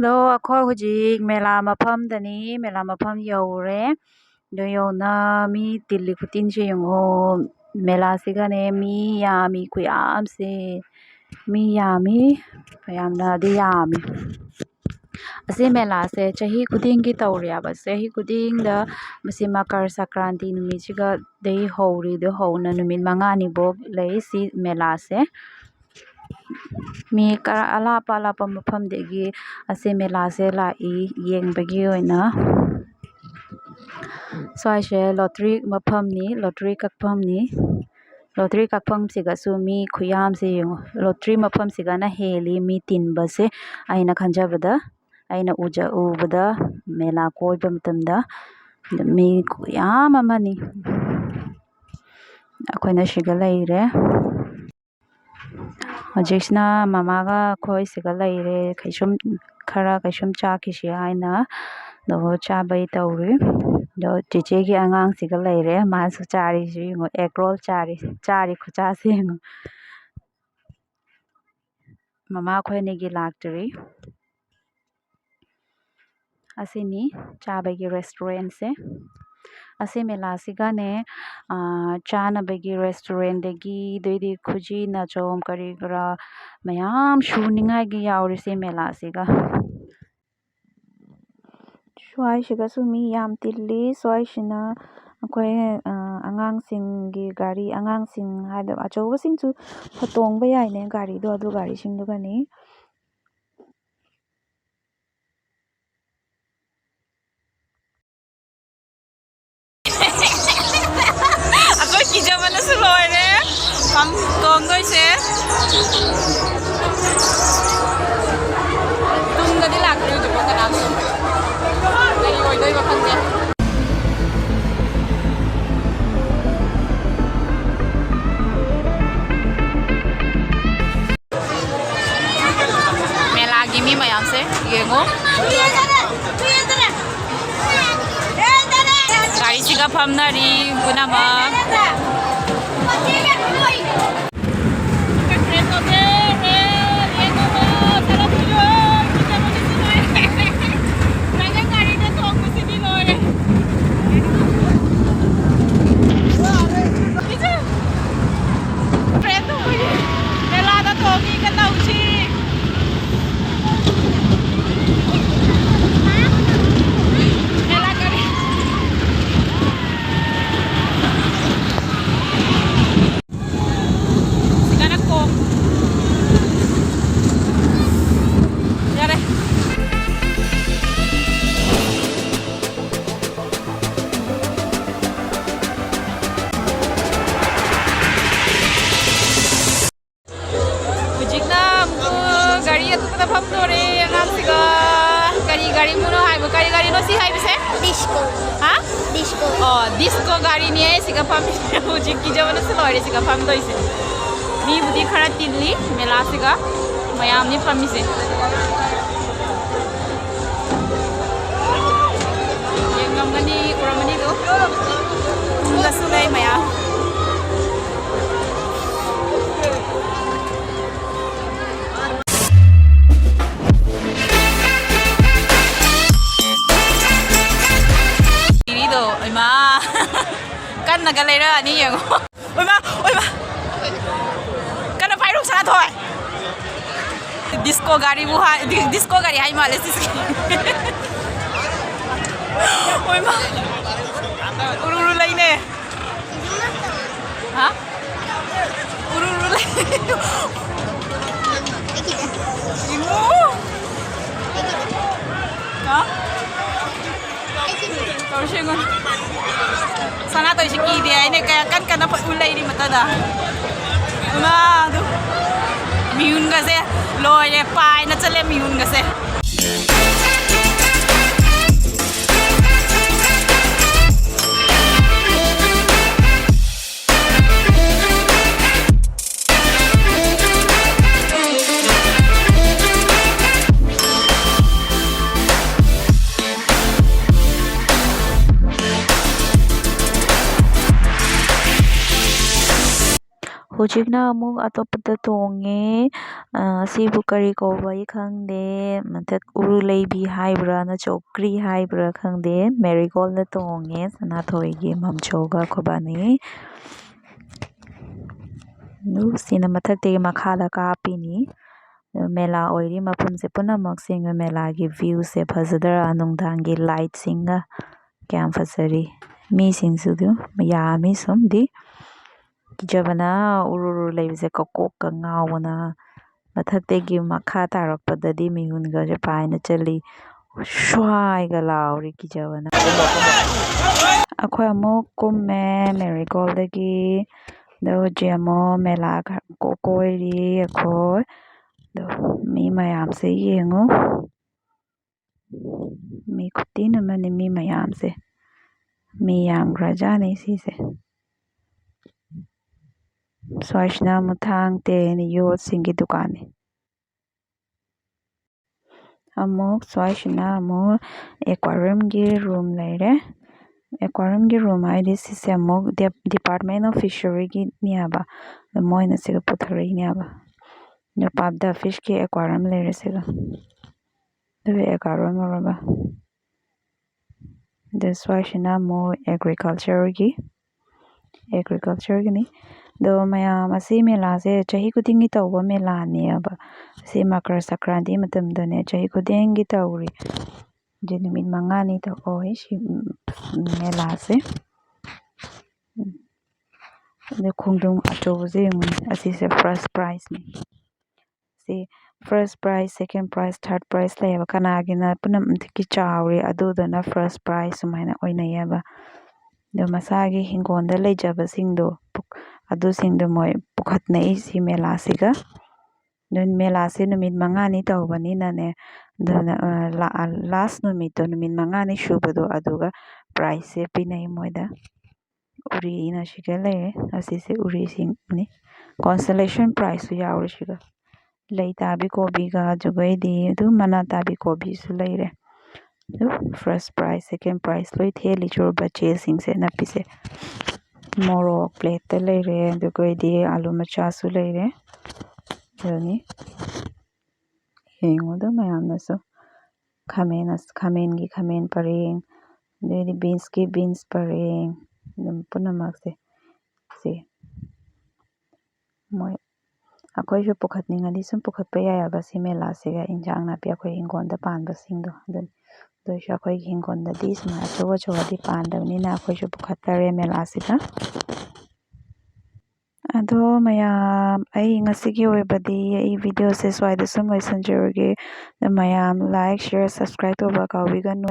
ꯑꯗꯣ ꯑꯩꯈꯣꯏ ꯍꯧꯖꯤꯛ ꯃꯦꯂꯥ ꯃꯐꯝꯗꯅꯤ ꯃꯦꯂꯥ ꯃꯐꯝ ꯌꯧꯔꯦ ꯑꯗꯣ ꯌꯧꯅ ꯃꯤ ꯇꯤꯜꯂꯤ ꯈꯨꯇꯤꯟꯁꯦ ꯌꯦꯡꯉꯣ ꯃꯦꯂꯥꯁꯤꯒꯅꯦ ꯃꯤ ꯌꯥꯝꯃꯤ ꯈꯨꯌꯥꯝꯁꯦ ꯃꯤ ꯌꯥꯝꯃꯤ ꯌꯥꯝꯅꯗꯤ ꯌꯥꯝꯃꯤ ꯑꯁꯤ ꯃꯦꯂꯥꯁꯦ ꯆꯍꯤ ꯈꯨꯗꯤꯡꯒꯤ ꯇꯧꯔꯦꯕ ꯆꯍꯤ ꯈꯨꯗꯤꯡꯗ ꯃꯁꯤ ꯃꯀꯔ ꯁꯀ꯭ꯔꯥꯟꯇꯤ ꯅꯨꯃꯤꯠꯁꯤꯒꯗꯒꯤ ꯍꯧꯔꯤꯗꯣ ꯍꯧꯅ ꯅꯨꯃꯤꯠ ꯃꯉꯥꯅꯤꯐꯥꯎ ꯂꯩ ꯁꯤ ꯃꯦꯂꯥꯁꯦ ꯃꯤ ꯑꯂꯥꯞ ꯑꯂꯥꯞꯄ ꯃꯐꯝꯗꯒꯤ ꯑꯁꯤ ꯃꯦꯂꯥꯁꯦ ꯂꯥꯛꯏ ꯌꯦꯡꯕꯒꯤ ꯑꯣꯏꯅ ꯁ꯭ꯋꯥꯏꯁꯦ ꯂꯣꯇ꯭ꯔꯤ ꯃꯐꯝꯅꯤ ꯂꯣꯇ꯭ꯔꯤ ꯀꯛꯐꯝꯅꯤ ꯂꯣꯇ꯭ꯔꯤ ꯀꯛꯐꯝꯁꯤꯒꯁꯨ ꯃꯤ ꯈꯨꯌꯥꯝꯁꯦ ꯌꯦꯡꯉꯣ ꯂꯣꯇ꯭ꯔꯤ ꯃꯐꯝꯁꯤꯒꯅ ꯍꯦꯜꯂꯤ ꯃꯤ ꯇꯤꯟꯕꯁꯦ ꯑꯩꯅ ꯈꯟꯖꯕꯗ ꯑꯩꯅ ꯎꯕꯗ ꯃꯦꯂꯥ ꯀꯣꯏꯕ ꯃꯇꯝꯗ ꯃꯤ ꯈꯨꯌꯥꯝ ꯑꯃꯅꯤ ꯑꯩꯈꯣꯏꯅ ꯁꯤꯗ ꯂꯩꯔꯦ ꯍꯧꯖꯤꯛꯁꯤꯅ ꯃꯃꯥꯒ ꯑꯩꯈꯣꯏ ꯁꯤꯗ ꯂꯩꯔꯦ ꯀꯩꯁꯨꯝ ꯆꯥꯈꯤꯁꯤ ꯍꯥꯏꯅ ꯑꯗꯨꯒ ꯆꯥꯕꯩ ꯇꯧꯔꯤ ꯑꯗꯣ ꯆꯦꯆꯦꯒꯤ ꯑꯉꯥꯡꯁꯤꯒ ꯂꯩꯔꯦ ꯃꯥꯁꯨ ꯆꯥꯔꯤꯁꯤ ꯌꯦꯡꯉꯣ ꯑꯦꯛ ꯔꯣꯜ ꯆꯥꯔꯤ ꯈꯨꯆꯥꯁꯤ ꯌꯦꯡꯉꯣ ꯃꯃꯥ ꯑꯩꯈꯣꯏ ꯑꯅꯤꯒꯤ ꯂꯥꯛꯇ꯭ꯔꯤ ꯑꯁꯤꯅꯤ ꯆꯥꯕꯒꯤ ꯔꯦꯁꯇꯨꯔꯦꯟꯁꯦ ꯑꯁꯤ ꯃꯦꯂꯥꯁꯤꯒꯅꯦ ꯆꯥꯅꯕꯒꯤ ꯔꯦꯁꯇꯨꯔꯦꯟꯗꯒꯤ ꯑꯗꯩꯗꯤ ꯈꯨꯖꯤ ꯅꯆꯣꯝ ꯀꯔꯤ ꯀꯔꯥ ꯃꯌꯥꯝ ꯁꯨꯅꯤꯡꯉꯥꯏꯒꯤ ꯌꯥꯎꯔꯤꯁꯤ ꯃꯦꯂꯥꯁꯤꯒ ꯁ꯭ꯋꯥꯏꯁꯤꯒꯁꯨ ꯃꯤ ꯌꯥꯝ ꯇꯤꯜꯂꯤ ꯁ꯭ꯋꯥꯏꯁꯤꯅ ꯑꯩꯈꯣꯏ ꯑꯉꯥꯡꯁꯤꯡꯒꯤ ꯒꯥꯔꯤ ꯑꯉꯥꯡꯁꯤꯡ ꯍꯥꯏꯗꯣ ꯑꯆꯧꯕꯁꯤꯡꯁꯨ ꯇꯣꯡꯕ ꯌꯥꯏꯅꯦ ꯒꯥꯔꯤꯗꯣ ꯑꯗꯨ ꯒꯥꯔꯤꯁꯤꯡꯗꯨꯒꯅꯤ ꯑꯩꯈꯣꯏ ꯀꯤꯖꯕꯅꯁꯨ ꯂꯣꯏꯔꯦ ꯇꯣꯡꯗꯣꯏꯁꯦ ꯇꯨꯡꯗꯗꯤ ꯂꯥꯛꯇꯣꯏꯗꯨꯕꯣ ꯀꯅꯥꯁꯨ ꯀꯔꯤ ꯑꯣꯏꯗꯣꯏꯕ ꯈꯪꯗꯦ ꯃꯦꯂꯥꯒꯤ ꯃꯤ ꯃꯌꯥꯝꯁꯦ ꯌꯦꯡꯉꯣ ꯒꯥꯔꯤꯁꯤꯒ ꯐꯝꯅꯔꯤ ꯄꯨꯝꯅꯃꯛ 디스코 가리니에 시가 팜이 hujik kijabanasu loire siga famdoise mi budi khara tilli mela siga mayam ni famise yengamani uramani do tungasu lai mayam kan nagalera ni yengo oi ma kana pairuk sana thoi disco gari hai male sis oi ma ururu lai ne ha ururu lai imu ha tau shengon sana to shiki dia ini kayak kan kana pa ulai di mata da na do miun ga se lo ye pai na chale miun ga se ꯍꯧꯖꯤꯛꯅ ꯑꯃꯨꯛ ꯑꯇꯣꯞꯄꯗ ꯇꯣꯡꯉꯦ ꯁꯤꯕꯨ ꯀꯔꯤ ꯀꯧꯕ ꯑꯩ ꯈꯪꯗꯦ ꯃꯊꯛ ꯎꯔꯨꯂꯩꯕꯤ ꯍꯥꯏꯕ꯭ꯔꯥ ꯆꯧꯀ꯭ꯔꯤ ꯍꯥꯏꯕ꯭ꯔꯥ ꯈꯪꯗꯦ ꯃꯦꯔꯤꯒꯣꯜꯗ ꯇꯣꯡꯉꯦ ꯁꯅꯥꯊꯣꯏꯒꯤ ꯃꯝꯆꯧꯒ ꯑꯩꯈꯣꯏꯕꯥꯅꯤ ꯁꯤꯅ ꯃꯊꯛꯇꯒꯤ ꯃꯈꯥꯗ ꯀꯥꯞꯄꯤꯅꯤ ꯃꯦꯂꯥ ꯑꯣꯏꯔꯤ ꯃꯐꯝꯁꯦ ꯄꯨꯝꯅꯃꯛꯁꯤꯡ ꯃꯦꯂꯥꯒꯤ ꯚ꯭ꯌꯨꯁꯦ ꯐꯖꯗ꯭ꯔꯥ ꯅꯨꯡꯗꯥꯡꯒꯤ ꯂꯥꯏꯠꯁꯤꯡꯒ ꯀꯌꯥꯝ ꯐꯖꯔꯤ ꯃꯤꯁꯤꯡꯁꯨ ꯌꯥꯝꯃꯤ ꯁꯨꯝꯗꯤ ꯀꯤꯖꯕꯅ ꯎꯔꯨꯔꯨ ꯂꯩꯕꯁꯦ ꯀꯣꯛꯀ ꯉꯥꯎꯕꯅ ꯃꯊꯛꯇꯒꯤ ꯃꯈꯥ ꯇꯥꯔꯛꯄꯗꯗꯤ ꯃꯤꯍꯨꯟꯒꯁꯦ ꯄꯥꯏꯅ ꯆꯠꯂꯤ ꯁ꯭ꯋꯥꯏꯒ ꯂꯥꯎꯔꯤ ꯀꯤꯖꯕꯅ ꯑꯩꯈꯣꯏ ꯑꯃꯨꯛ ꯀꯨꯝꯃꯦ ꯃꯦꯔꯤꯒꯣꯜꯗꯒꯤ ꯑꯗꯣ ꯍꯧꯖꯤꯛ ꯑꯃꯨꯛ ꯃꯦꯂꯥ ꯀꯣꯏꯔꯤ ꯑꯩꯈꯣꯏ ꯑꯗꯣ ꯃꯤ ꯃꯌꯥꯝꯁꯦ ꯌꯦꯡꯉꯨ ꯃꯤ ꯈꯨꯇꯤꯟ ꯑꯃꯅꯤ ꯃꯤ ꯃꯌꯥꯝꯁꯦ ꯃꯤ ꯌꯥꯝꯈ꯭ꯔꯖꯥꯠꯅꯤ ꯁꯤꯁꯦ ꯁ꯭ꯋꯥꯏꯁꯤꯅ ꯑꯃꯨꯛ ꯊꯥꯡ ꯇꯦꯟ ꯌꯣꯠꯁꯤꯡꯒꯤ ꯗꯨꯀꯥꯟꯅꯤ ꯑꯃꯨꯛ ꯁ꯭ꯋꯥꯏꯁꯤꯅ ꯑꯃꯨꯛ ꯑꯦꯀ꯭ꯋꯥꯔꯤꯌꯝꯒꯤ ꯔꯨꯝ ꯂꯩꯔꯦ ꯑꯦꯀ꯭ꯋꯥꯔꯤꯌꯝꯒꯤ ꯔꯨꯝ ꯍꯥꯏꯗꯤ ꯁꯤꯁꯦ ꯑꯃꯨꯛ ꯗꯤꯄꯥꯔꯠꯃꯦꯟ ꯑꯣꯐ ꯐꯤꯁꯔꯤꯒꯤꯅꯦ ꯍꯥꯏꯕ ꯃꯣꯏꯅ ꯁꯤꯒ ꯄꯨꯊꯣꯔꯛꯏꯅꯦ ꯍꯥꯏꯕ ꯄꯥꯞꯗ ꯐꯤꯁꯀꯤ ꯑꯦꯀ꯭ꯋꯥꯔꯤꯌꯝ ꯂꯩꯔꯦ ꯁꯤꯒ ꯑꯗꯨꯒ ꯑꯦꯀ꯭ꯋꯥꯔꯤꯌꯝ ꯑꯣꯏꯔꯒ ꯑꯗ ꯁ꯭ꯋꯥꯏꯁꯤꯅ ꯑꯃꯨꯛ ꯑꯦꯒ꯭ꯔꯤꯀꯜꯆꯔꯒꯤꯅꯤ ꯑꯗꯣ ꯃꯌꯥꯝ ꯑꯁꯤ ꯃꯦꯂꯥꯁꯦ ꯆꯍꯤ ꯈꯨꯗꯤꯡꯒꯤ ꯇꯧꯕ ꯃꯦꯂꯥꯅꯦꯕ ꯁꯤ ꯃꯀꯔ ꯁꯀ꯭ꯔꯥꯟꯇꯤ ꯃꯇꯝꯗꯅꯦ ꯆꯍꯤ ꯈꯨꯗꯤꯡꯒꯤ ꯇꯧꯔꯤ ꯑꯗꯨ ꯅꯨꯃꯤꯠ 5ꯅꯤ ꯑꯣꯏ ꯁꯤ ꯃꯦꯂꯥꯁꯦ ꯑꯗ ꯈꯣꯡꯗ꯭ꯔꯨꯝ ꯑꯆꯧꯕꯁꯦ ꯌꯦꯡꯉꯨ ꯑꯁꯤꯁꯦ ꯐꯥꯔꯁ ꯄ꯭ꯔꯥꯏꯖꯅꯤ ꯁꯤ ꯐꯥꯔꯁ ꯄ꯭ꯔꯥꯏꯖ ꯁꯦꯀꯦꯟ ꯄ꯭ꯔꯥꯏꯖ ꯊꯥꯔꯠ ꯄ꯭ꯔꯥꯏꯖ ꯂꯩꯌꯦꯕ ꯀꯅꯥꯒꯤꯅ ꯄꯨꯝꯅꯃꯛꯀꯤ ꯆꯥꯎꯔꯤ ꯑꯗꯨꯗꯨꯅ ꯐꯥꯔꯁ ꯄ꯭ꯔꯥꯏꯖ ꯁꯨꯃꯥꯏꯅ ꯑꯣꯏꯅꯩꯌꯦꯕ ꯑꯗꯣ ꯃꯁꯥꯒꯤ ꯍꯤꯡꯒꯣꯜꯗ ꯂꯩꯖꯕꯁꯤꯡꯗꯣ ꯑꯗꯨꯁꯤꯡꯗꯣ ꯃꯣꯏ ꯄꯨꯈꯠꯅꯩ ꯁꯤ ꯃꯦꯂꯥꯁꯤꯒ ꯃꯦꯂꯥꯁꯦ ꯅꯨꯃꯤꯠ 5ꯅꯤ ꯇꯧꯕꯅꯤꯅꯅꯦ ꯑꯗꯨꯅ ꯂꯥꯁ ꯅꯨꯃꯤꯠꯇꯣ ꯅꯨꯃꯤꯠ 5ꯅꯤ ꯁꯨꯕꯗꯣ ꯑꯗꯨꯒ ꯄ꯭ꯔꯥꯏꯖꯁꯦ ꯄꯤꯅꯩ ꯃꯣꯏꯗ ꯎꯔꯤꯅ ꯁꯤꯒ ꯂꯩꯔꯦ ꯑꯁꯤꯁꯦ ꯎꯔꯤꯁꯤꯡꯅꯤ ꯀꯣꯟꯁꯣꯂꯦꯁꯟ ꯄ꯭ꯔꯥꯏꯖꯁꯨ ꯌꯥꯎꯔꯦ ꯁꯤꯒ ꯂꯩ ꯇꯥꯕꯤ ꯀꯣꯕꯤꯒ ꯑꯗꯨꯒꯩꯗꯤ ꯑꯗꯨꯝ ꯃꯅꯥ ꯇꯥꯕꯤ ꯀꯣꯕꯤꯁꯨ ꯂꯩꯔꯦ ꯑꯗꯨ ꯐꯥꯔꯁ ꯄ꯭ꯔꯥꯏꯖ ꯁꯦꯀꯦꯟ ꯄ꯭ꯔꯥꯏꯖ ꯂꯣꯏ ꯊꯦꯜꯂꯤ ꯆꯨꯔꯕ ꯆꯦꯁꯤꯡꯁꯦ ꯅꯞꯄꯤꯁꯦ ꯃꯣꯔꯣꯛ ꯄ꯭ꯂꯦꯠꯇ ꯂꯩꯔꯦ ꯑꯗꯨꯒꯩꯗꯤ ꯑꯂꯨ ꯃꯆꯥꯁꯨ ꯂꯩꯔꯦ ꯑꯗꯨꯅꯤ ꯌꯦꯡꯉꯨꯗ ꯃꯌꯥꯝꯅꯁꯨ ꯈꯥꯃꯦꯟꯒꯤ ꯈꯥꯃꯦꯟ ꯄꯔꯦꯡ ꯑꯗꯩꯗꯤ ꯕꯤꯟꯁꯀꯤ ꯕꯤꯟꯁ ꯄꯔꯦꯡ ꯑꯗꯨꯝ ꯄꯨꯝꯅꯃꯛꯁꯦ ꯁꯤ ꯃꯣꯏ ꯑꯩꯈꯣꯏꯁꯨ ꯄꯨꯈꯠꯅꯤꯡꯉꯗꯤ ꯁꯨꯝ ꯄꯨꯈꯠꯄ ꯌꯥꯏꯑꯕ ꯁꯤ ꯃꯦꯂꯥꯁꯤꯒ ꯏꯟꯖꯥꯡ ꯅꯥꯄꯤ ꯑꯩꯈꯣꯏ ꯍꯤꯡꯒꯣꯜꯗ ꯄꯥꯟꯕꯁꯤꯡꯗꯣ ꯑꯗꯨꯅꯤ ꯑꯗꯨꯏꯁꯨ ꯑꯩꯈꯣꯏꯒꯤ ꯍꯤꯡꯒꯣꯜꯗꯗꯤ ꯁꯨꯃꯥꯏꯅ ꯑꯆꯧꯕꯗꯤ ꯄꯥꯟꯗꯕꯅꯤꯅ ꯑꯩꯈꯣꯏꯁꯨ ꯄꯨꯈꯠꯇꯔꯦ ꯃꯦꯂꯥꯁꯤꯗ ꯑꯗꯣ ꯃꯌꯥꯝ ꯑꯩ ꯉꯁꯤꯒꯤ ꯑꯣꯏꯕꯗꯤ ꯑꯩ ꯚꯤꯗꯤꯑꯣꯁꯦ ꯁ꯭ꯋꯥꯏꯗ ꯁꯨꯝ ꯂꯣꯏꯁꯤꯟꯖꯔꯒꯦ ꯃꯌꯥꯝ ꯂꯥꯏꯛ ꯁꯤꯌꯔ ꯁꯕꯁꯀ꯭ꯔꯥꯏꯕ ꯇꯧꯕ ꯀꯥꯎꯕꯤꯒꯅꯨ